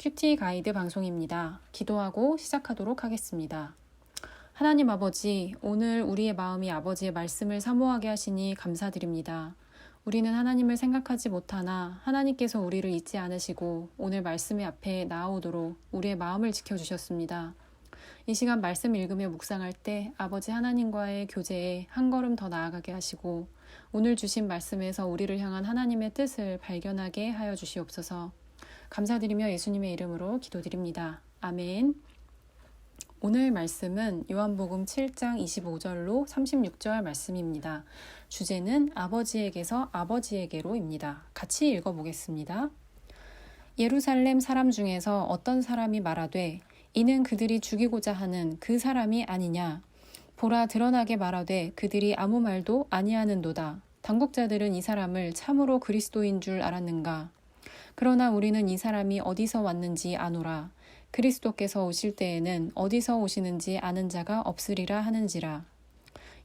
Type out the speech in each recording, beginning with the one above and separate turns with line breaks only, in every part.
큐티 가이드 방송입니다. 기도하고 시작하도록 하겠습니다. 하나님 아버지, 오늘 우리의 마음이 아버지의 말씀을 사모하게 하시니 감사드립니다. 우리는 하나님을 생각하지 못하나 하나님께서 우리를 잊지 않으시고 오늘 말씀의 앞에 나아오도록 우리의 마음을 지켜주셨습니다. 이 시간 말씀 읽으며 묵상할 때 아버지 하나님과의 교제에 한 걸음 더 나아가게 하시고 오늘 주신 말씀에서 우리를 향한 하나님의 뜻을 발견하게 하여 주시옵소서. 감사드리며 예수님의 이름으로 기도드립니다. 아멘. 오늘 말씀은 요한복음 7장 25절로 36절 말씀입니다. 주제는 아버지에게서 아버지에게로입니다. 같이 읽어보겠습니다. 예루살렘 사람 중에서 어떤 사람이 말하되 이는 그들이 죽이고자 하는 그 사람이 아니냐. 보라 드러나게 말하되 그들이 아무 말도 아니하는도다. 당국자들은 이 사람을 참으로 그리스도인 줄 알았는가. 그러나 우리는 이 사람이 어디서 왔는지 아노라. 그리스도께서 오실 때에는 어디서 오시는지 아는 자가 없으리라 하는지라.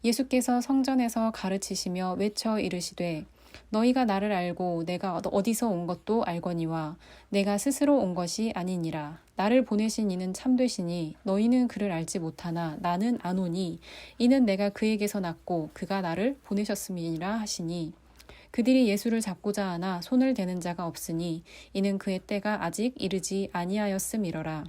예수께서 성전에서 가르치시며 외쳐 이르시되 너희가 나를 알고 내가 어디서 온 것도 알거니와 내가 스스로 온 것이 아니니라. 나를 보내신 이는 참되시니 너희는 그를 알지 못하나 나는 아노니 이는 내가 그에게서 났고 그가 나를 보내셨음이니라 하시니 그들이 예수를 잡고자 하나 손을 대는 자가 없으니 이는 그의 때가 아직 이르지 아니하였음이러라.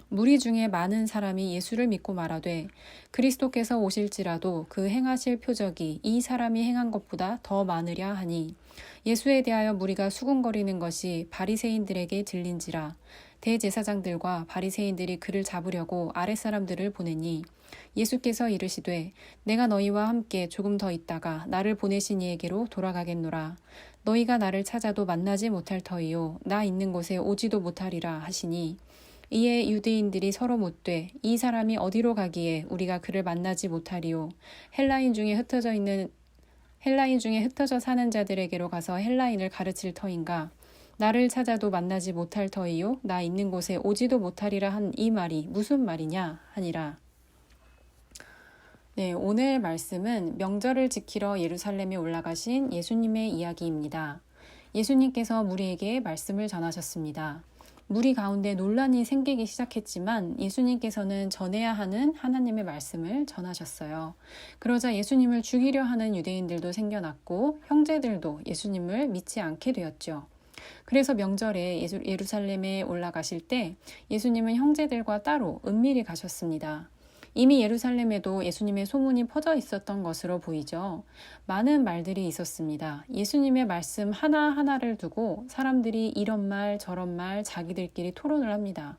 무리 중에 많은 사람이 예수를 믿고 말하되 그리스도께서 오실지라도 그 행하실 표적이 이 사람이 행한 것보다 더 많으랴 하니 예수에 대하여 무리가 수군거리는 것이 바리새인들에게 들린지라. 대제사장들과 바리새인들이 그를 잡으려고 아랫사람들을 보내니 예수께서 이르시되 내가 너희와 함께 조금 더 있다가 나를 보내신 이에게로 돌아가겠노라. 너희가 나를 찾아도 만나지 못할 터이요 나 있는 곳에 오지도 못하리라 하시니 이에 유대인들이 서로 묻되 이 사람이 어디로 가기에 우리가 그를 만나지 못하리요. 헬라인 중에 흩어져 사는 자들에게로 가서 헬라인을 가르칠 터인가. 나를 찾아도 만나지 못할 터이요 나 있는 곳에 오지도 못하리라 한 이 말이 무슨 말이냐 하니라. 네, 오늘 말씀은 명절을 지키러 예루살렘에 올라가신 예수님의 이야기입니다. 예수님께서 무리에게 말씀을 전하셨습니다. 무리 가운데 논란이 생기기 시작했지만 예수님께서는 전해야 하는 하나님의 말씀을 전하셨어요. 그러자 예수님을 죽이려 하는 유대인들도 생겨났고 형제들도 예수님을 믿지 않게 되었죠. 그래서 명절에 예루살렘에 올라가실 때 예수님은 형제들과 따로 은밀히 가셨습니다. 이미 예루살렘에도 예수님의 소문이 퍼져 있었던 것으로 보이죠. 많은 말들이 있었습니다. 예수님의 말씀 하나하나를 두고 사람들이 이런 말 저런 말 자기들끼리 토론을 합니다.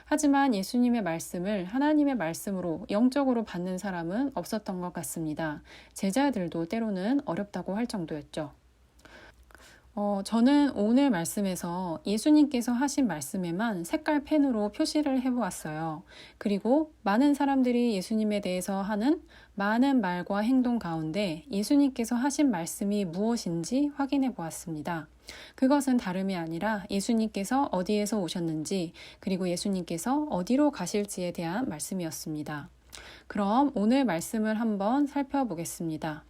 하지만 예수님의 말씀을 하나님의 말씀으로 영적으로 받는 사람은 없었던 것 같습니다. 제자들도 때로는 어렵다고 할 정도였죠. 저는 오늘 말씀에서 예수님께서 하신 말씀에만 색깔 펜으로 표시를 해보았어요. 그리고 많은 사람들이 예수님에 대해서 하는 많은 말과 행동 가운데 예수님께서 하신 말씀이 무엇인지 확인해 보았습니다. 그것은 다름이 아니라 예수님께서 어디에서 오셨는지 그리고 예수님께서 어디로 가실지에 대한 말씀이었습니다. 그럼 오늘 말씀을 한번 살펴보겠습니다.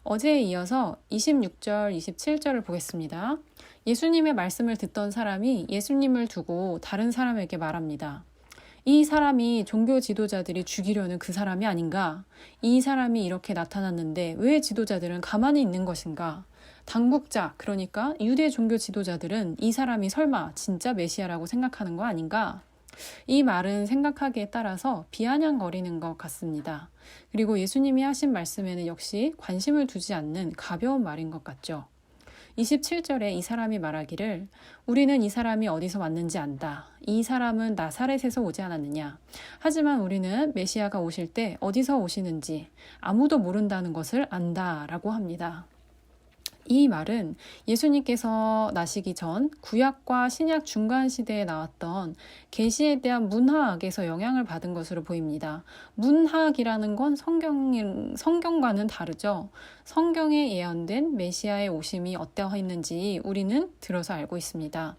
어제에 이어서 26절, 27절을 보겠습니다. 예수님의 말씀을 듣던 사람이 예수님을 두고 다른 사람에게 말합니다. 이 사람이 종교 지도자들이 죽이려는 그 사람이 아닌가? 이 사람이 이렇게 나타났는데 왜 지도자들은 가만히 있는 것인가? 당국자, 그러니까 유대 종교 지도자들은 이 사람이 설마 진짜 메시아라고 생각하는 거 아닌가? 이 말은 생각하기에 따라서 비아냥거리는 것 같습니다. 그리고 예수님이 하신 말씀에는 역시 관심을 두지 않는 가벼운 말인 것 같죠. 27절에 이 사람이 말하기를 우리는 이 사람이 어디서 왔는지 안다. 이 사람은 나사렛에서 오지 않았느냐. 하지만 우리는 메시아가 오실 때 어디서 오시는지 아무도 모른다는 것을 안다라고 합니다. 이 말은 예수님께서 나시기 전 구약과 신약 중간 시대에 나왔던 계시에 대한 문화학에서 영향을 받은 것으로 보입니다. 문학이라는 건 성경과는 다르죠. 성경에 예언된 메시아의 오심이 어떠했는지 우리는 들어서 알고 있습니다.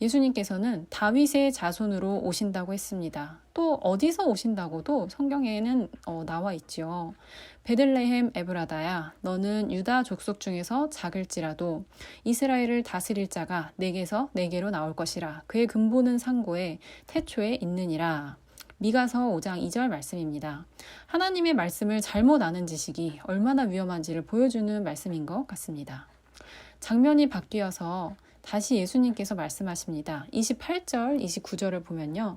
예수님께서는 다윗의 자손으로 오신다고 했습니다. 또 어디서 오신다고도 성경에는 나와 있죠. 베들레헴 에브라다야, 너는 유다 족속 중에서 작을지라도 이스라엘을 다스릴 자가 내게서 내게로 나올 것이라. 그의 근본은 상고에 태초에 있느니라. 미가서 5장 2절 말씀입니다. 하나님의 말씀을 잘못 아는 지식이 얼마나 위험한지를 보여주는 말씀인 것 같습니다. 장면이 바뀌어서 다시 예수님께서 말씀하십니다. 28절, 29절을 보면요.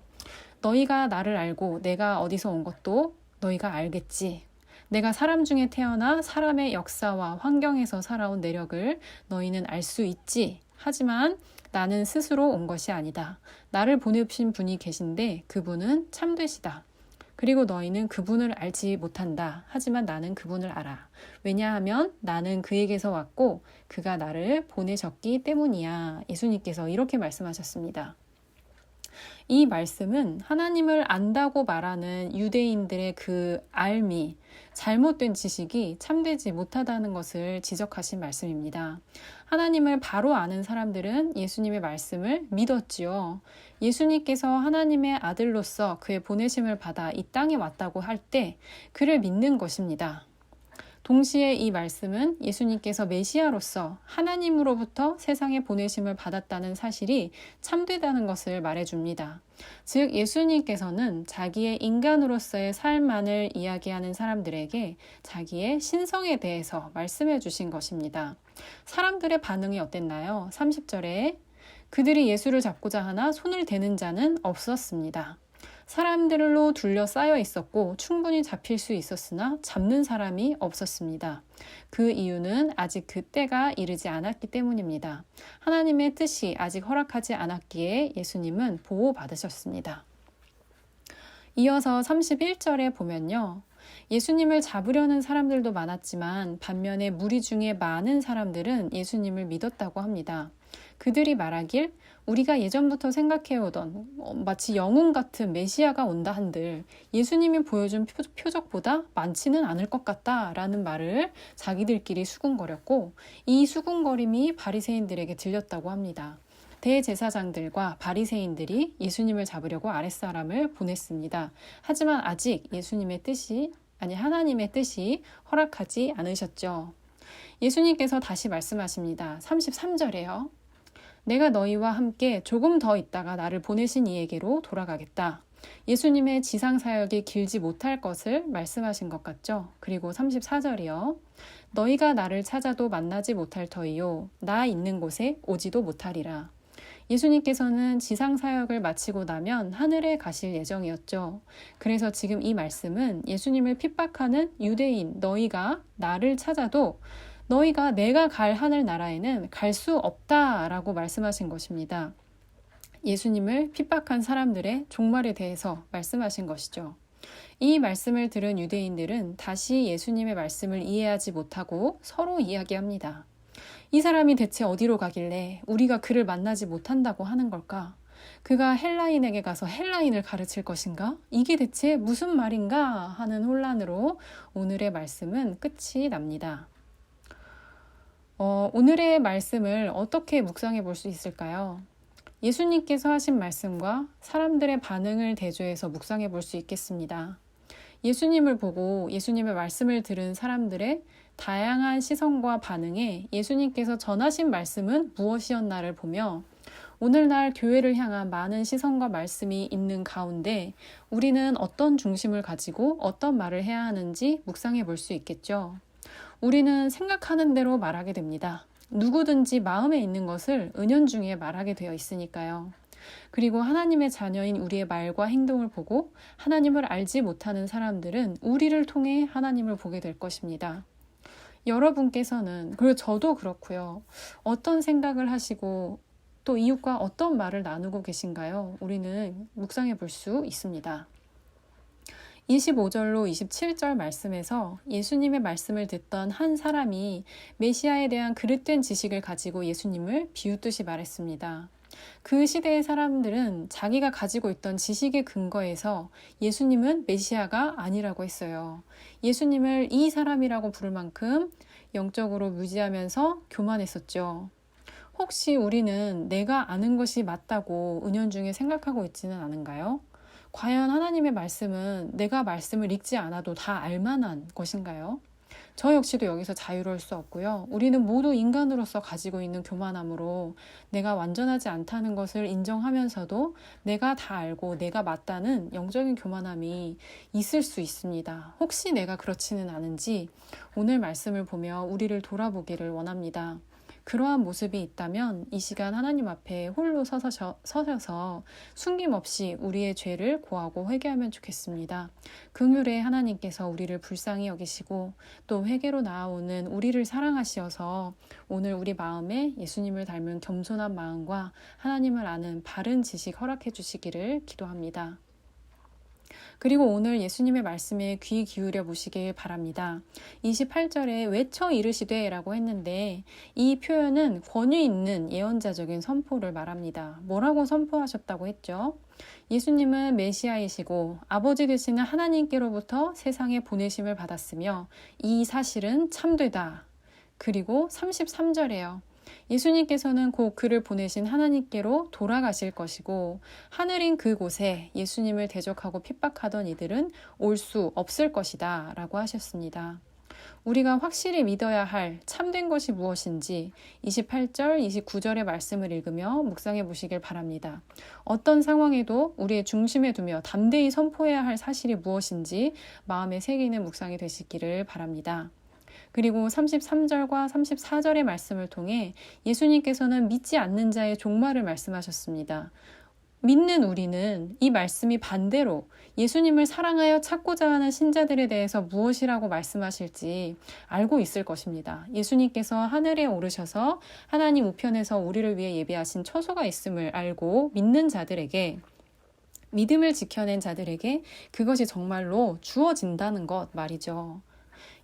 너희가 나를 알고 내가 어디서 온 것도 너희가 알겠지. 내가 사람 중에 태어나 사람의 역사와 환경에서 살아온 내력을 너희는 알 수 있지. 하지만 나는 스스로 온 것이 아니다. 나를 보내신 분이 계신데 그분은 참되시다. 그리고 너희는 그분을 알지 못한다. 하지만 나는 그분을 알아. 왜냐하면 나는 그에게서 왔고 그가 나를 보내셨기 때문이야. 예수님께서 이렇게 말씀하셨습니다. 이 말씀은 하나님을 안다고 말하는 유대인들의 그 알미, 잘못된 지식이 참되지 못하다는 것을 지적하신 말씀입니다. 하나님을 바로 아는 사람들은 예수님의 말씀을 믿었지요. 예수님께서 하나님의 아들로서 그의 보내심을 받아 이 땅에 왔다고 할 때 그를 믿는 것입니다. 동시에 이 말씀은 예수님께서 메시아로서 하나님으로부터 세상에 보내심을 받았다는 사실이 참되다는 것을 말해줍니다. 즉 예수님께서는 자기의 인간으로서의 삶만을 이야기하는 사람들에게 자기의 신성에 대해서 말씀해 주신 것입니다. 사람들의 반응이 어땠나요? 30절에 그들이 예수를 잡고자 하나 손을 대는 자는 없었습니다. 사람들로 둘러싸여 있었고 충분히 잡힐 수 있었으나 잡는 사람이 없었습니다. 그 이유는 아직 그 때가 이르지 않았기 때문입니다. 하나님의 뜻이 아직 허락하지 않았기에 예수님은 보호받으셨습니다. 이어서 31절에 보면요. 예수님을 잡으려는 사람들도 많았지만 반면에 무리 중에 많은 사람들은 예수님을 믿었다고 합니다. 그들이 말하길 우리가 예전부터 생각해오던 마치 영웅 같은 메시아가 온다 한들 예수님이 보여준 표적보다 많지는 않을 것 같다라는 말을 자기들끼리 수군거렸고 이 수군거림이 바리새인들에게 들렸다고 합니다. 대제사장들과 바리새인들이 예수님을 잡으려고 아랫사람을 보냈습니다. 하지만 아직 하나님의 뜻이 허락하지 않으셨죠. 예수님께서 다시 말씀하십니다. 33절에요. 내가 너희와 함께 조금 더 있다가 나를 보내신 이에게로 돌아가겠다. 예수님의 지상사역이 길지 못할 것을 말씀하신 것 같죠. 그리고 34절이요. 너희가 나를 찾아도 만나지 못할 터이요. 나 있는 곳에 오지도 못하리라. 예수님께서는 지상사역을 마치고 나면 하늘에 가실 예정이었죠. 그래서 지금 이 말씀은 예수님을 핍박하는 유대인 너희가 나를 찾아도 너희가 내가 갈 하늘 나라에는 갈 수 없다라고 말씀하신 것입니다. 예수님을 핍박한 사람들의 종말에 대해서 말씀하신 것이죠. 이 말씀을 들은 유대인들은 다시 예수님의 말씀을 이해하지 못하고 서로 이야기합니다. 이 사람이 대체 어디로 가길래 우리가 그를 만나지 못한다고 하는 걸까? 그가 헬라인에게 가서 헬라인을 가르칠 것인가? 이게 대체 무슨 말인가? 하는 혼란으로 오늘의 말씀은 끝이 납니다. 오늘의 말씀을 어떻게 묵상해 볼 수 있을까요? 예수님께서 하신 말씀과 사람들의 반응을 대조해서 묵상해 볼 수 있겠습니다. 예수님을 보고 예수님의 말씀을 들은 사람들의 다양한 시선과 반응에 예수님께서 전하신 말씀은 무엇이었나를 보며 오늘날 교회를 향한 많은 시선과 말씀이 있는 가운데 우리는 어떤 중심을 가지고 어떤 말을 해야 하는지 묵상해 볼 수 있겠죠. 우리는 생각하는 대로 말하게 됩니다. 누구든지 마음에 있는 것을 은연중에 말하게 되어 있으니까요. 그리고 하나님의 자녀인 우리의 말과 행동을 보고 하나님을 알지 못하는 사람들은 우리를 통해 하나님을 보게 될 것입니다. 여러분께서는, 그리고 저도 그렇고요. 어떤 생각을 하시고 또 이웃과 어떤 말을 나누고 계신가요? 우리는 묵상해 볼 수 있습니다. 25절로 27절 말씀에서 예수님의 말씀을 듣던 한 사람이 메시아에 대한 그릇된 지식을 가지고 예수님을 비웃듯이 말했습니다. 그 시대의 사람들은 자기가 가지고 있던 지식의 근거에서 예수님은 메시아가 아니라고 했어요. 예수님을 이 사람이라고 부를 만큼 영적으로 무지하면서 교만했었죠. 혹시 우리는 내가 아는 것이 맞다고 은연중에 생각하고 있지는 않은가요? 과연 하나님의 말씀은 내가 말씀을 읽지 않아도 다 알만한 것인가요? 저 역시도 여기서 자유로울 수 없고요. 우리는 모두 인간으로서 가지고 있는 교만함으로 내가 완전하지 않다는 것을 인정하면서도 내가 다 알고 내가 맞다는 영적인 교만함이 있을 수 있습니다. 혹시 내가 그렇지는 않은지 오늘 말씀을 보며 우리를 돌아보기를 원합니다. 그러한 모습이 있다면 이 시간 하나님 앞에 홀로 서셔서 숨김없이 우리의 죄를 고하고 회개하면 좋겠습니다. 긍휼의 하나님께서 우리를 불쌍히 여기시고 또 회개로 나아오는 우리를 사랑하시어서 오늘 우리 마음에 예수님을 닮은 겸손한 마음과 하나님을 아는 바른 지식 허락해 주시기를 기도합니다. 그리고 오늘 예수님의 말씀에 귀 기울여 보시길 바랍니다. 28절에 외쳐 이르시되 라고 했는데 이 표현은 권위 있는 예언자적인 선포를 말합니다. 뭐라고 선포하셨다고 했죠? 예수님은 메시아이시고 아버지 되시는 하나님께로부터 세상에 보내심을 받았으며 이 사실은 참되다. 그리고 33절에요. 예수님께서는 곧 그를 보내신 하나님께로 돌아가실 것이고 하늘인 그곳에 예수님을 대적하고 핍박하던 이들은 올 수 없을 것이다 라고 하셨습니다. 우리가 확실히 믿어야 할 참된 것이 무엇인지 28절, 29절의 말씀을 읽으며 묵상해 보시길 바랍니다. 어떤 상황에도 우리의 중심에 두며 담대히 선포해야 할 사실이 무엇인지 마음에 새기는 묵상이 되시기를 바랍니다. 그리고 33절과 34절의 말씀을 통해 예수님께서는 믿지 않는 자의 종말을 말씀하셨습니다. 믿는 우리는 이 말씀이 반대로 예수님을 사랑하여 찾고자 하는 신자들에 대해서 무엇이라고 말씀하실지 알고 있을 것입니다. 예수님께서 하늘에 오르셔서 하나님 우편에서 우리를 위해 예비하신 처소가 있음을 알고 믿는 자들에게 믿음을 지켜낸 자들에게 그것이 정말로 주어진다는 것 말이죠.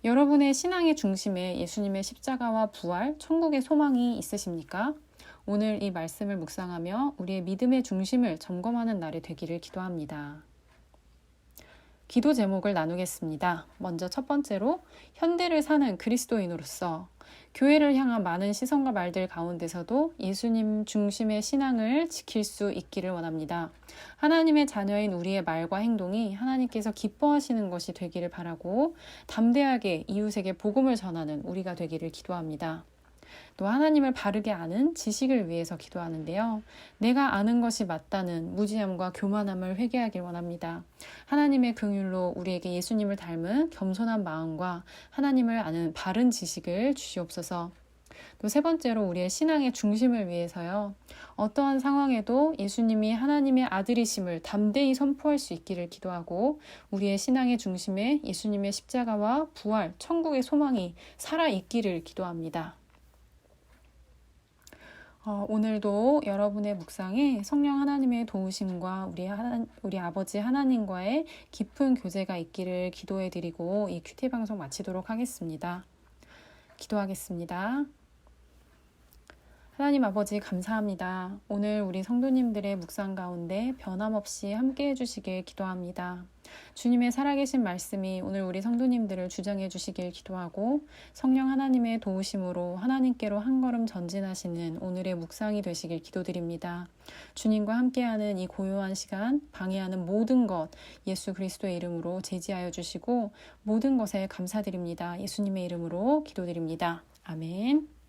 여러분의 신앙의 중심에 예수님의 십자가와 부활, 천국의 소망이 있으십니까? 오늘 이 말씀을 묵상하며 우리의 믿음의 중심을 점검하는 날이 되기를 기도합니다. 기도 제목을 나누겠습니다. 먼저 첫 번째로 현대를 사는 그리스도인으로서 교회를 향한 많은 시선과 말들 가운데서도 예수님 중심의 신앙을 지킬 수 있기를 원합니다. 하나님의 자녀인 우리의 말과 행동이 하나님께서 기뻐하시는 것이 되기를 바라고 담대하게 이웃에게 복음을 전하는 우리가 되기를 기도합니다. 또 하나님을 바르게 아는 지식을 위해서 기도하는데요. 내가 아는 것이 맞다는 무지함과 교만함을 회개하길 원합니다. 하나님의 긍휼로 우리에게 예수님을 닮은 겸손한 마음과 하나님을 아는 바른 지식을 주시옵소서. 또 세 번째로 우리의 신앙의 중심을 위해서요. 어떠한 상황에도 예수님이 하나님의 아들이심을 담대히 선포할 수 있기를 기도하고 우리의 신앙의 중심에 예수님의 십자가와 부활, 천국의 소망이 살아있기를 기도합니다. 오늘도 여러분의 묵상에 성령 하나님의 도우심과 우리 아버지 하나님과의 깊은 교제가 있기를 기도해 드리고 이 큐티 방송 마치도록 하겠습니다. 기도하겠습니다. 하나님 아버지 감사합니다. 오늘 우리 성도님들의 묵상 가운데 변함없이 함께 해주시길 기도합니다. 주님의 살아계신 말씀이 오늘 우리 성도님들을 주장해 주시길 기도하고 성령 하나님의 도우심으로 하나님께로 한 걸음 전진하시는 오늘의 묵상이 되시길 기도드립니다. 주님과 함께하는 이 고요한 시간 방해하는 모든 것 예수 그리스도의 이름으로 제지하여 주시고 모든 것에 감사드립니다. 예수님의 이름으로 기도드립니다. 아멘.